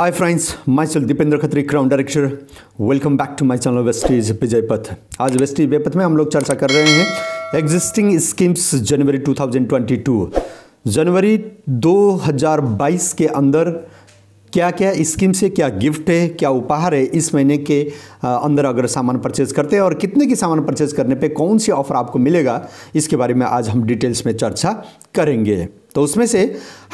Hi friends, myself Deependra Khatri, crown director. Welcome back to my channel Vestige Vijay Path. आज Vestige Vijay पथ में हम लोग चर्चा कर रहे हैं एग्जिस्टिंग स्कीम्स जनवरी 2022। जनवरी 2022 के अंदर क्या क्या स्कीम्स है, क्या गिफ्ट है, क्या उपहार है इस महीने के अंदर अगर सामान परचेज करते हैं और कितने की सामान परचेज करने पे कौन सी ऑफर आपको मिलेगा, इसके बारे में आज हम डिटेल्स में चर्चा करेंगे। तो उसमें से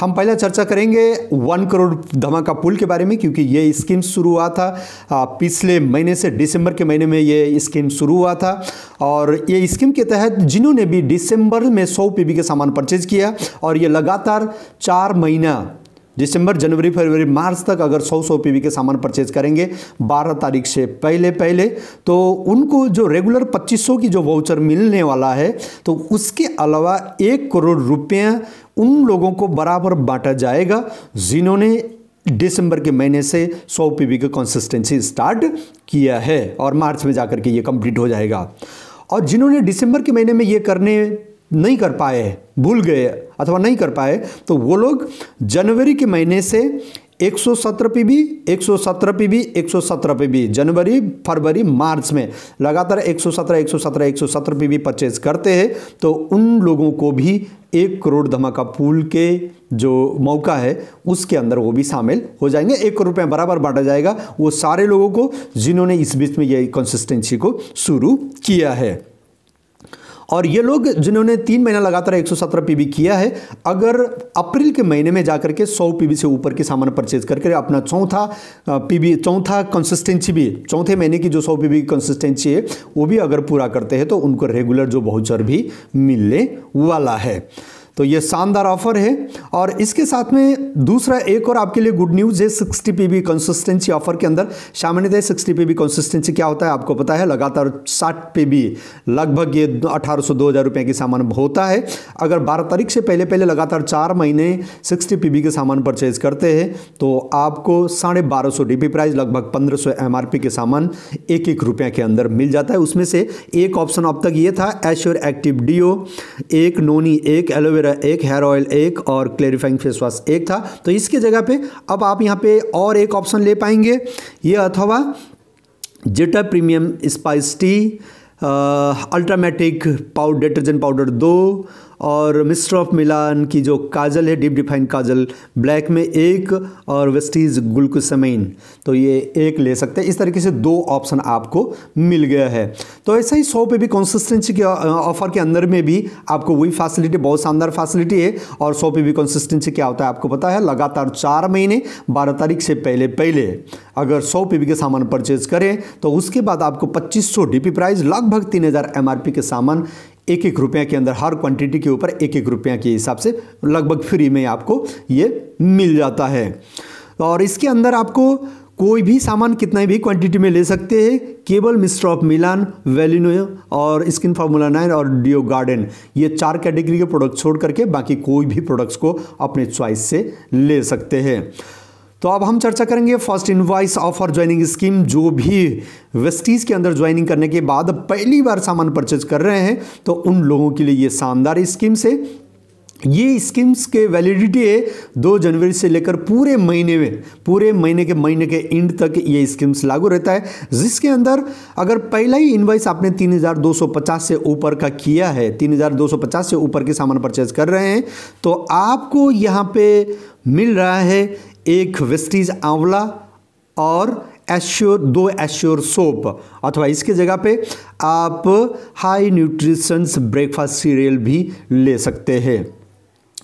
हम पहला चर्चा करेंगे 1 करोड़ धमाका पुल के बारे में, क्योंकि ये स्कीम शुरू हुआ था पिछले महीने से, दिसंबर के महीने में ये स्कीम शुरू हुआ था। और ये स्कीम के तहत जिन्होंने भी दिसंबर में 100 पीबी के सामान परचेज किया और ये लगातार 4 महीना दिसंबर, जनवरी, फरवरी, मार्च तक अगर 100 पीबी के सामान परचेज करेंगे 12 तारीख से पहले तो उनको जो रेगुलर 2500 की जो वाउचर मिलने वाला है, तो उसके अलावा 1 करोड़ रुपया उन लोगों को बराबर बांटा जाएगा जिन्होंने दिसंबर के महीने से 100 पीबी की कंसिस्टेंसी स्टार्ट किया है और मार्च में जाकर के ये कंप्लीट हो जाएगा। और जिन्होंने दिसंबर के महीने में ये करने नहीं कर पाए, भूल गए अथवा नहीं कर पाए, तो वो लोग जनवरी के महीने से 117 पीबी, 117 पीबी, 117 पीबी, जनवरी, फरवरी, मार्च में लगातार 117 पीबी परचेज करते हैं, तो उन लोगों को भी 1 करोड़ धमाका पूल के जो मौका है उसके अंदर वो भी शामिल हो जाएंगे। 1 करोड़ रुपये बराबर बांटा जाएगा वो सारे लोगों को जिन्होंने इस बीच में ये कंसिस्टेंसी को शुरू किया है। और ये लोग जिन्होंने 3 महीना लगातार 117 पीबी किया है, अगर अप्रैल के महीने में जाकर के 100 पीबी से ऊपर के सामान परचेज करके अपना चौथा कंसिस्टेंसी भी, चौथे महीने की जो 100 पीबी की कंसिस्टेंसी है वो भी अगर पूरा करते हैं तो उनको रेगुलर जो वाउचर भी मिलने वाला है। तो ये शानदार ऑफर है। और इसके साथ में दूसरा एक और आपके लिए गुड न्यूज़ है 60 पीबी कंसिस्टेंसी ऑफर के अंदर। सामान्यतः 60 पीबी कंसिस्टेंसी क्या होता है आपको पता है, लगातार 60 पीबी लगभग ये 1800-2000 रुपये की सामान होता है। अगर 12 तारीख से पहले लगातार 4 महीने 60 पीबी के सामान परचेज करते हैं तो आपको 1250 डीपी प्राइस, लगभग 1500 एमआरपी के सामान 1-1 रुपये के अंदर मिल जाता है। उसमें से एक ऑप्शन अब तक ये था एश्योर एक्टिव डीओ, एक नोनी, एक एलोवेरा, एक हेयर ऑयल, एक और क्लैरिफाइंग फेस वॉश एक था। तो इसके जगह पे अब आप यहाँ पे और एक ऑप्शन ले पाएंगे, ये अथवा Zeta premium spice tea, Ultramatic detergent powder 2 और मिस्टर ऑफ मिलान की जो काजल है, डीप डिफाइन काजल ब्लैक में एक, और वेस्टीज ग्लूकोसामाइन, तो ये एक ले सकते हैं। इस तरीके से 2 ऑप्शन आपको मिल गया है। तो ऐसा ही 100 पे भी कंसिस्टेंसी के ऑफर के अंदर में भी आपको वही फैसिलिटी, बहुत शानदार फैसिलिटी है। और 100 पे भी कंसिस्टेंसी क्या होता है आपको पता है, लगातार 4 महीने 12 तारीख से पहले अगर 100 पीबी के सामान परचेज करें तो उसके बाद आपको 2500 डीपी प्राइस, लगभग 3000 एमआरपी के सामान 1-1 रुपये के अंदर, हर क्वांटिटी के ऊपर 1-1 रुपये के हिसाब से लगभग फ्री में आपको ये मिल जाता है। और इसके अंदर आपको कोई भी सामान कितना भी क्वांटिटी में ले सकते हैं, केवल मिस्टर ऑफ मिलान, वेलिनो और स्किन फार्मूला 9 और डियो गार्डन, ये 4 कैटेगरी के प्रोडक्ट छोड़ करके बाकी कोई भी प्रोडक्ट्स को अपने चॉइस से ले सकते हैं। तो अब हम चर्चा करेंगे first invoice offer joining scheme. जो भी वेस्टीज के अंदर ज्वाइनिंग करने के बाद पहली बार सामान परचेज कर रहे हैं तो उन लोगों के लिए ये शानदार स्कीम्स है। ये स्कीम्स के वैलिडिटी है 2 जनवरी से लेकर पूरे महीने के एंड तक ये स्कीम्स लागू रहता है, जिसके अंदर अगर पहला ही इनवॉइस आपने 3250 से ऊपर का किया है, 3250 से ऊपर के सामान परचेज कर रहे हैं, तो आपको यहाँ पे मिल रहा है एक वेस्टीज आंवला और दो एश्योर सोप, अथवा इसके जगह पे आप हाई न्यूट्रिशंस ब्रेकफास्ट सीरियल भी ले सकते हैं।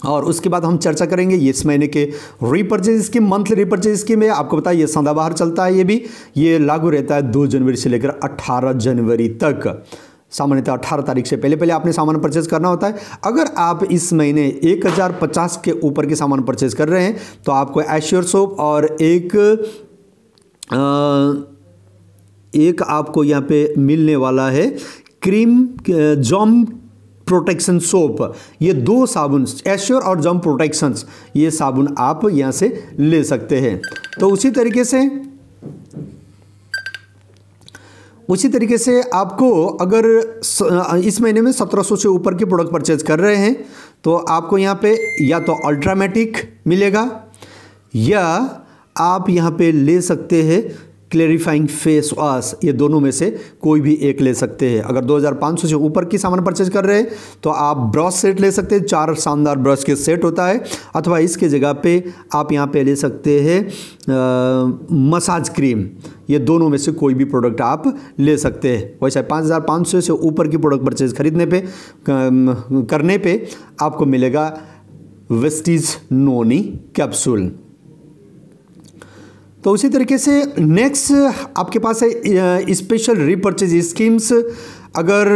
और उसके बाद हम चर्चा करेंगे ये इस महीने के repurchase scheme, monthly repurchase scheme है। आपको पता है ये सदाबहार चलता है, ये लागू रहता है 2 जनवरी से लेकर 18 जनवरी तक। सामान्यतः 18 तारीख से पहले आपने सामान परचेज करना होता है। अगर आप इस महीने 1050 के ऊपर के सामान परचेज कर रहे हैं तो आपको एश्योर सोप और एक आपको यहाँ पे मिलने वाला है क्रीम जॉम प्रोटेक्शन सोप, ये 2 साबुन, एश्योर और जॉम प्रोटेक्शन, ये साबुन आप यहाँ से ले सकते हैं। तो उसी तरीके से आपको अगर इस महीने में 1700 से ऊपर के प्रोडक्ट परचेज कर रहे हैं तो आपको यहाँ पे या तो अल्ट्रामेटिक मिलेगा या आप यहाँ पे ले सकते हैं क्लैरिफाइंग फेस वॉश, ये दोनों में से कोई भी एक ले सकते हैं। अगर 2500 से ऊपर की सामान परचेज कर रहे हैं तो आप ब्रश सेट ले सकते हैं, 4 शानदार ब्रश के सेट होता है, अथवा इसके जगह पे आप यहाँ पे ले सकते हैं मसाज क्रीम, ये दोनों में से कोई भी प्रोडक्ट आप ले सकते हैं। वैसे 5500 से ऊपर की प्रोडक्ट परचेज खरीदने पे करने पे आपको मिलेगा वेस्टीज नोनी कैप्सूल। तो उसी तरीके से नेक्स्ट आपके पास है स्पेशल रीपर्चेज स्कीम्स। अगर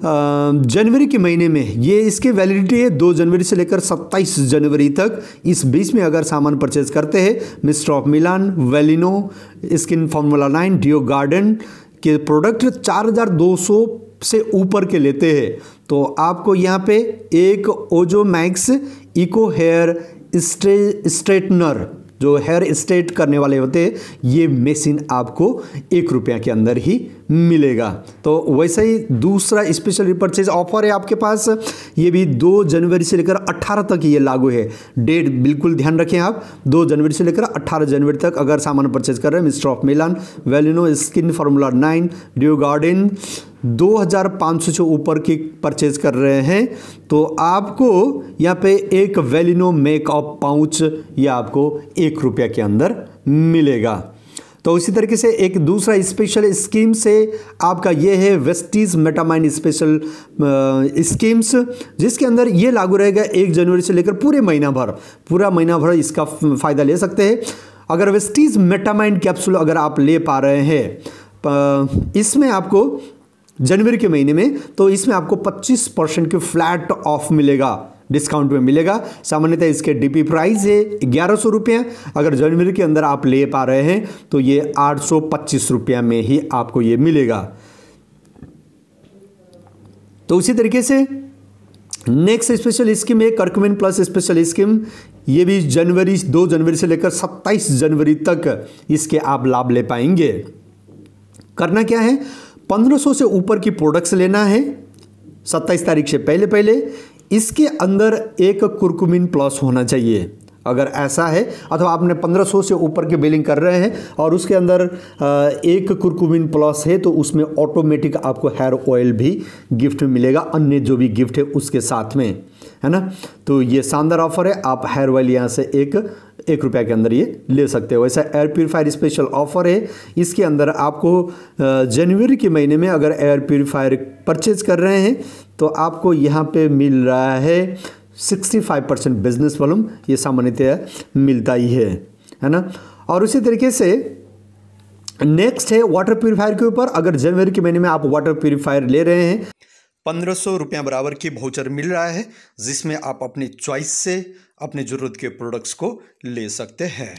जनवरी के महीने में, ये इसकी वैलिडिटी है 2 जनवरी से लेकर 27 जनवरी तक, इस बीच में अगर सामान परचेज करते हैं mister of Milan, Velino, skin formula 9, deo garden के प्रोडक्ट 4200 से ऊपर के लेते हैं तो आपको यहाँ पे एक ओजो मैक्स इको हेयर स्ट्रेटनर, जो हेयर स्ट्रेट करने वाले होते हैं, ये मशीन आपको ₹1 के अंदर ही मिलेगा। तो वैसे ही दूसरा स्पेशल रिपर्चेज ऑफर है आपके पास, ये भी 2 जनवरी से लेकर 18 तक ये लागू है। डेट बिल्कुल ध्यान रखें आप, 2 जनवरी से लेकर 18 जनवरी तक अगर सामान परचेज कर रहे हैं mister of Milan, Velino, skin formula 9, deo garden 2500 से ऊपर की परचेज कर रहे हैं तो आपको यहाँ पे एक वेलिनो मेकअप पाउच ये आपको ₹1 के अंदर मिलेगा। तो इसी तरीके से एक दूसरा स्पेशल स्कीम से आपका ये है वेस्टीज मेटामाइन स्पेशल स्कीम्स, जिसके अंदर ये लागू रहेगा 1 जनवरी से लेकर पूरा महीना भर इसका फ़ायदा ले सकते हैं। अगर वेस्टीज मेटामाइन कैप्सूल अगर आप ले पा रहे हैं इसमें आपको जनवरी के महीने में, तो इसमें आपको 25% के फ्लैट ऑफ मिलेगा, डिस्काउंट में मिलेगा। सामान्यतः इसके डीपी प्राइस है ₹1100, अगर जनवरी के अंदर आप ले पा रहे हैं तो ये ₹825 में ही आपको ये मिलेगा। तो उसी तरीके से नेक्स्ट स्पेशल स्कीम है कर्कुमिन प्लस स्पेशल स्कीम, ये भी 2 जनवरी से लेकर 27 जनवरी तक इसके आप लाभ ले पाएंगे। करना क्या है, 1500 से ऊपर की प्रोडक्ट्स लेना है 27 तारीख से पहले इसके अंदर एक कुरकुमिन प्लस होना चाहिए। अगर ऐसा है, अथवा आपने 1500 से ऊपर की बिलिंग कर रहे हैं और उसके अंदर एक कुरकुमिन प्लस है तो उसमें ऑटोमेटिक आपको हेयर ऑयल भी गिफ्ट में मिलेगा, अन्य जो भी गिफ्ट है उसके साथ में, है ना। तो ये शानदार ऑफर है, आप हेयर ऑयल यहाँ से ₹1 के अंदर ये ले सकते हो। वैसा एयर प्यूरीफायर स्पेशल ऑफर है, इसके अंदर आपको जनवरी के महीने में अगर एयर प्यूरीफायर परचेज कर रहे हैं तो आपको यहाँ पे मिल रहा है 65% बिजनेस वॉल्यूम, ये सामान्यतः मिलता ही है ना। और उसी तरीके से नेक्स्ट है वाटर प्यूरीफायर के ऊपर। अगर जनवरी के महीने में आप वाटर प्यूरीफायर ले रहे हैं ₹1500 बराबर की वाउचर मिल रहा है, जिसमें आप अपनी चॉइस से अपने ज़रूरत के प्रोडक्ट्स को ले सकते हैं।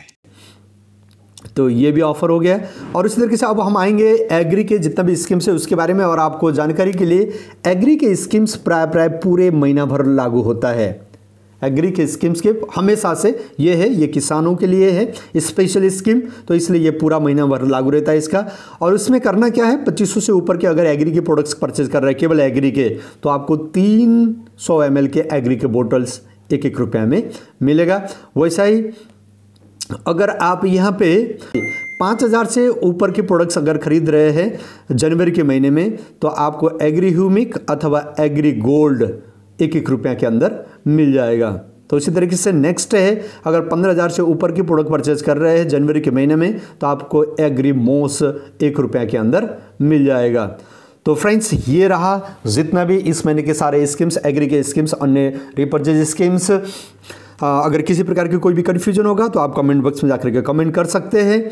तो ये भी ऑफर हो गया। और इसी तरीके से अब हम आएंगे एग्री के जितना भी स्कीम्स है उसके बारे में। और आपको जानकारी के लिए, एग्री के स्कीम्स प्राय पूरे महीना भर लागू होता है। एग्री के स्कीम्स के हमेशा से ये है, ये किसानों के लिए है स्पेशल स्कीम, तो इसलिए ये पूरा महीना भर लागू रहता है इसका। और उसमें करना क्या है, 2500 से ऊपर के अगर एग्री के प्रोडक्ट्स परचेज कर रहे हैं केवल एग्री के, तो आपको 300 ml के एग्री के बोटल्स ₹1 में मिलेगा। वैसा ही अगर आप यहाँ पे 5000 से ऊपर के प्रोडक्ट्स अगर खरीद रहे हैं जनवरी के महीने में, तो आपको एग्री ह्यूमिक अथवा एग्री गोल्ड ₹1 के अंदर मिल जाएगा। तो इसी तरीके से नेक्स्ट है, अगर 15000 से ऊपर की प्रोडक्ट परचेज कर रहे हैं जनवरी के महीने में, तो आपको एग्री मोस ₹1 के अंदर मिल जाएगा। तो फ्रेंड्स, ये रहा जितना भी इस महीने के सारे स्कीम्स, एग्री के स्कीम्स, अन्य रिपर्चेज स्कीम्स। अगर किसी प्रकार की कोई भी कन्फ्यूजन होगा तो आप कमेंट बॉक्स में जाकर के कमेंट कर सकते हैं।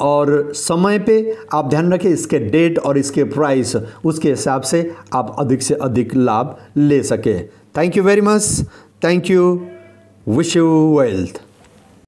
और समय पे आप ध्यान रखें इसके डेट और इसके प्राइस, उसके हिसाब से आप अधिक से अधिक लाभ ले सके। Thank you very much, thank you, wish you wealth.